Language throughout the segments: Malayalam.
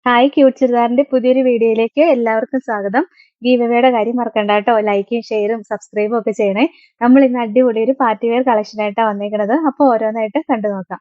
ഹായ് ക്യൂട്ട് ചുരിദാറിന്റെ പുതിയൊരു വീഡിയോയിലേക്ക് എല്ലാവർക്കും സ്വാഗതം. ഗീവ് അവേയുടെ കാര്യം മറക്കണ്ട കേട്ടോ. ലൈക്കും ഷെയറും സബ്സ്ക്രൈബും ഒക്കെ ചെയ്യണേ. നമ്മൾ ഇന്ന് അടിപൊളി ഒരു പാർട്ടി വെയർ കളക്ഷൻ ആയിട്ടാണ് വന്നേക്കുന്നത്. അപ്പോൾ ഓരോന്നായിട്ട് കണ്ടു നോക്കാം.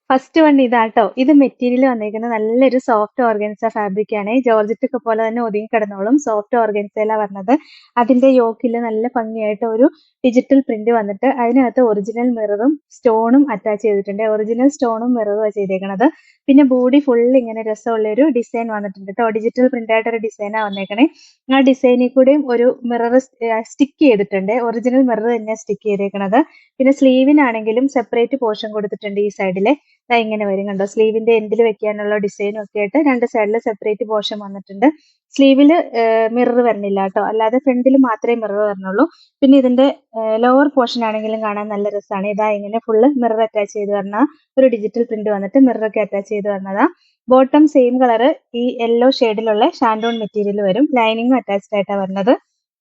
ഫസ്റ്റ് വൺ ഇതാട്ടോ. ഇത് മെറ്റീരിയൽ വന്നേക്കുന്നത് നല്ലൊരു സോഫ്റ്റ് ഓർഗൻസ ഫാബ്രിക് ആണ്. ജോർജറ്റ് ഒക്കെ പോലെ തന്നെ ഒതുങ്ങി കിടന്നോളും. സോഫ്റ്റ് ഓർഗൻസയിലാ വന്നത്. അതിന്റെ യോക്കിൽ നല്ല ഭംഗിയായിട്ട് ഒരു ഡിജിറ്റൽ പ്രിന്റ് വന്നിട്ട് അതിനകത്ത് ഒറിജിനൽ മിററും സ്റ്റോണും അറ്റാച്ച് ചെയ്തിട്ടുണ്ട്. ഒറിജിനൽ സ്റ്റോണും മിററും ചെയ്തേക്കണത്. പിന്നെ ബോഡി ഫുൾ ഇങ്ങനെ രസമുള്ള ഒരു ഡിസൈൻ വന്നിട്ടുണ്ട് കേട്ടോ. ഡിജിറ്റൽ പ്രിന്റ് ആയിട്ട് ഒരു ഡിസൈനാണ് വന്നേക്കണേ. ആ ഡിസൈനിൽ കൂടെയും ഒരു മിറർ സ്റ്റിക്ക് ചെയ്തിട്ടുണ്ട്. ഒറിജിനൽ മിറർ തന്നെ സ്റ്റിക്ക് ചെയ്തേക്കണത്. പിന്നെ സ്ലീവിനാണെങ്കിലും സെപ്പറേറ്റ് പോർഷൻ കൊടുത്തിട്ടുണ്ട്. ഈ സൈഡിലെ ഇങ്ങനെ വരും കണ്ടോ. സ്ലീവിന്റെ എൻഡിൽ വെക്കാനുള്ള ഡിസൈനും ഒക്കെ ആയിട്ട് രണ്ട് സൈഡിൽ സെപ്പറേറ്റ് പോർഷൻ വന്നിട്ടുണ്ട്. സ്ലീവില് മിറർ വരണില്ല കേട്ടോ. അല്ലാതെ ഫ്രണ്ടിൽ മാത്രമേ മിറർ വരണുള്ളൂ. പിന്നെ ഇതിന്റെ ലോവർ പോർഷൻ ആണെങ്കിലും കാണാൻ നല്ല രസമാണ്. ഇതാ ഇങ്ങനെ ഫുള്ള് മിറർ അറ്റാച്ച് ചെയ്ത് വരണ ഒരു ഡിജിറ്റൽ പ്രിന്റ് വന്നിട്ട് മിറർ ഒക്കെ അറ്റാച്ച് ചെയ്ത് വന്നതാ. ബോട്ടം സെയിം കളർ ഈ യെല്ലോ ഷെയ്ഡിലുള്ള ഷാൻഡോൺ മെറ്റീരിയൽ വരും. ലൈനിങ്ങും അറ്റാച്ച്ഡ് ആയിട്ടാണ് വരുന്നത്.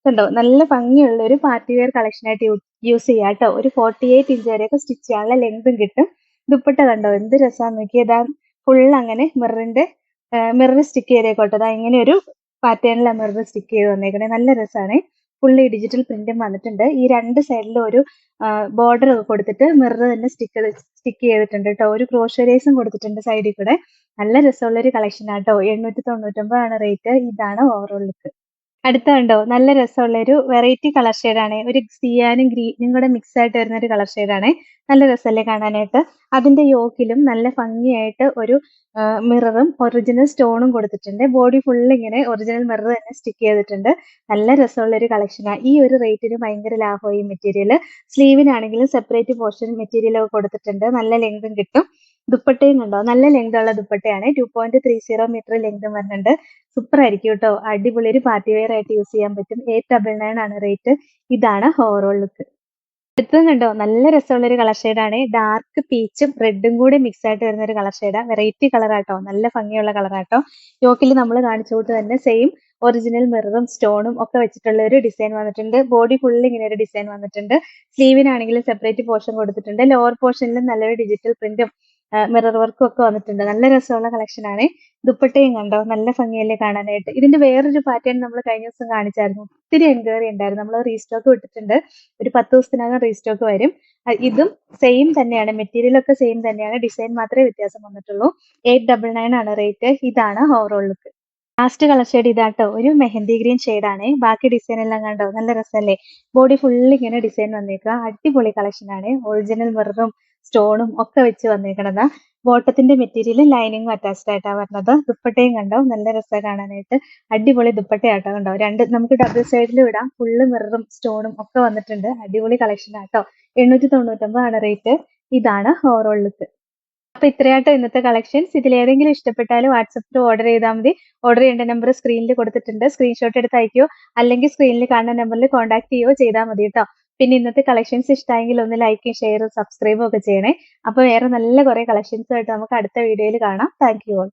കണ്ടോ, നല്ല ഭംഗിയുള്ള ഒരു പാർട്ടി വെയർ കളക്ഷൻ ആയിട്ട് യൂസ് ചെയ്യാം കേട്ടോ. ഒരു 48 ഇഞ്ച് വരെയൊക്കെ സ്റ്റിച്ച് ചെയ്യാനുള്ള ലെങ്തും കിട്ടും. ദുപ്പട്ട കണ്ടോ എന്ത് രസമാന്ന് നോക്കിയതാ. ഫുൾ അങ്ങനെ മിറർ സ്റ്റിക്ക് ചെയ്തേക്കോട്ടെ. അതാ ഇങ്ങനെ ഒരു പാറ്റേണിലാണ് മിറർ സ്റ്റിക്ക് ചെയ്ത് വന്നേക്കണേ. നല്ല രസമാണ്. ഫുള്ള് ഡിജിറ്റൽ പ്രിന്റും വന്നിട്ടുണ്ട്. ഈ രണ്ട് സൈഡിലും ഒരു ബോർഡർ ഒക്കെ കൊടുത്തിട്ട് മിറർ തന്നെ സ്റ്റിക്ക് ചെയ്തിട്ടുണ്ട് കേട്ടോ. ഒരു ക്രോഷേസും കൊടുത്തിട്ടുണ്ട് സൈഡിൽ കൂടെ. നല്ല രസമുള്ള ഒരു കളക്ഷൻ ആട്ടോ. 899 ആണ് റേറ്റ്. ഇതാണ് ഓവറോൾ ലുക്ക്. അടുത്ത കണ്ടോ, നല്ല രസമുള്ള ഒരു വെറൈറ്റി കളർ ഷെയ്ഡാണ്. ഒരു സിയാനും ഗ്രീനും കൂടെ മിക്സ് ആയിട്ട് വരുന്ന ഒരു കളർ ഷെയ്ഡാണ്. നല്ല രസമല്ലേ കാണാനായിട്ട്. അതിന്റെ യോക്കിലും നല്ല ഭംഗിയായിട്ട് ഒരു മിററും ഒറിജിനൽ സ്റ്റോണും കൊടുത്തിട്ടുണ്ട്. ബോഡി ഫുൾ ഇങ്ങനെ ഒറിജിനൽ മിറർ തന്നെ സ്റ്റിക്ക് ചെയ്തിട്ടുണ്ട്. നല്ല രസമുള്ള ഒരു കളക്ഷനാണ്. ഈ ഒരു റേറ്റിന് ഭയങ്കര ലാഭമായി ഈ മെറ്റീരിയൽ. സ്ലീവിനാണെങ്കിലും സെപ്പറേറ്റ് പോർഷൻ മെറ്റീരിയൽ ഒക്കെ കൊടുത്തിട്ടുണ്ട്. നല്ല ലെങ്തും കിട്ടും. ദുപ്പട്ടയും കണ്ടോ, നല്ല ലെങ്ത് ഉള്ള ദുപ്പട്ടയാണ്. 2.30 മീറ്റർ ലെങ്തും വരുന്നുണ്ട്. സൂപ്പർ ആയിരിക്കും കേട്ടോ. അടിപൊളി ഒരു പാർട്ടി വെയർ ആയിട്ട് യൂസ് ചെയ്യാൻ പറ്റും. 899 ആണ് റേറ്റ്. ഇതാണ് ഓവറോൾ ലുക്ക്. അടുത്തതും കണ്ടോ, നല്ല രസമുള്ള ഒരു കളർ ഷെയ്ഡാണ്. ഡാർക്ക് പീച്ചും റെഡും കൂടി മിക്സ് ആയിട്ട് വരുന്ന ഒരു കളർ ഷെയ്ഡാണ്. വെറൈറ്റി കളർ ആട്ടോ. നല്ല ഭംഗിയുള്ള കളർ ആട്ടോ. യോക്കിൽ നമ്മൾ കാണിച്ച കൂട്ട് തന്നെ സെയിം ഒറിജിനൽ മിററും സ്റ്റോണും ഒക്കെ വെച്ചിട്ടുള്ള ഒരു ഡിസൈൻ വന്നിട്ടുണ്ട്. ബോഡി ഫുൾ ഇങ്ങനെ ഒരു ഡിസൈൻ വന്നിട്ടുണ്ട്. സ്ലീവിനാണെങ്കിലും സെപ്പറേറ്റ് പോർഷൻ കൊടുത്തിട്ടുണ്ട്. ലോവർ പോർഷനിലും നല്ലൊരു ഡിജിറ്റൽ പ്രിന്റും മിറർ വർക്കും ഒക്കെ വന്നിട്ടുണ്ട്. നല്ല രസമുള്ള കളക്ഷൻ ആണ്. ദുപ്പട്ടയും കണ്ടോ, നല്ല ഭംഗിയല്ലേ കാണാനായിട്ട്. ഇതിന്റെ വേറൊരു പാറ്റേൺ നമ്മൾ കഴിഞ്ഞ ദിവസം കാണിച്ചായിരുന്നു. ഒത്തിരി എൻക്വയറി ഉണ്ടായിരുന്നു. നമ്മൾ റീസ്റ്റോക്ക് വിട്ടിട്ടുണ്ട്. ഒരു 10 ദിവസത്തിനകം റീസ്റ്റോക്ക് വരും. ഇതും സെയിം തന്നെയാണ്. മെറ്റീരിയൽ ഒക്കെ സെയിം തന്നെയാണ്. ഡിസൈൻ മാത്രമേ വ്യത്യാസം വന്നിട്ടുള്ളൂ. 899 ആണ് റേറ്റ്. ഇതാണ് overall look. Last colour shade ഇതാട്ടോ. ഒരു മെഹന്തി ഗ്രീൻ ആണ്. ബാക്കി ഡിസൈൻ എല്ലാം കണ്ടോ, നല്ല രസമല്ലേ. ബോഡി ഫുൾ ഇങ്ങനെ ഡിസൈൻ വന്നേക്കുക. അടിപൊളി കളക്ഷൻ ആണ്. ഒറിജിനൽ മിററും സ്റ്റോണും ഒക്കെ വെച്ച് വന്നേക്കണതാ. ബോട്ടത്തിന്റെ മെറ്റീരിയൽ ലൈനിങ്ങും അറ്റാച്ച്ഡ് ആയിട്ടാണ് വരുന്നത്. ദുപ്പട്ടയും കണ്ടോ, നല്ല രസമാണ് കാണാനായിട്ട്. അടിപൊളി ദുപ്പട്ടയാട്ടോ. കണ്ടോ, രണ്ട് നമുക്ക് ഡബിൾ സൈഡിലും ഇടാം. ഫുള്ള് മിററും സ്റ്റോണും ഒക്കെ വന്നിട്ടുണ്ട്. അടിപൊളി കളക്ഷൻ ആട്ടോ. 899 ആണ് റേറ്റ്. ഇതാണ് ഓവറോൾ ലുക്ക്. അപ്പൊ ഇത്രയാട്ടോ ഇന്നത്തെ കളക്ഷൻസ്. ഇതിലേതെങ്കിലും ഇഷ്ടപ്പെട്ടാൽ വാട്സപ്പിൽ ഓർഡർ ചെയ്താൽ മതി. ഓർഡർ ചെയ്യേണ്ട നമ്പർ സ്ക്രീനിൽ കൊടുത്തിട്ടുണ്ട്. സ്ക്രീൻഷോട്ട് എടുത്ത് അയക്കുകയോ അല്ലെങ്കിൽ സ്ക്രീനിൽ കാണുന്ന നമ്പറിൽ കോൺടാക്ട് ചെയ്യുകയോ ചെയ്താൽ മതി കേട്ടോ. പിന്നെ ഇന്നത്തെ കളക്ഷൻസ് ഇഷ്ടമായെങ്കിൽ ഒന്ന് ലൈക്കും ഷെയറും സബ്സ്ക്രൈബും ഒക്കെ ചെയ്യണേ. അപ്പൊ വേറെ നല്ല കുറെ കളക്ഷൻസ് ആയിട്ട് നമുക്ക് അടുത്ത വീഡിയോയിൽ കാണാം. Thank you all.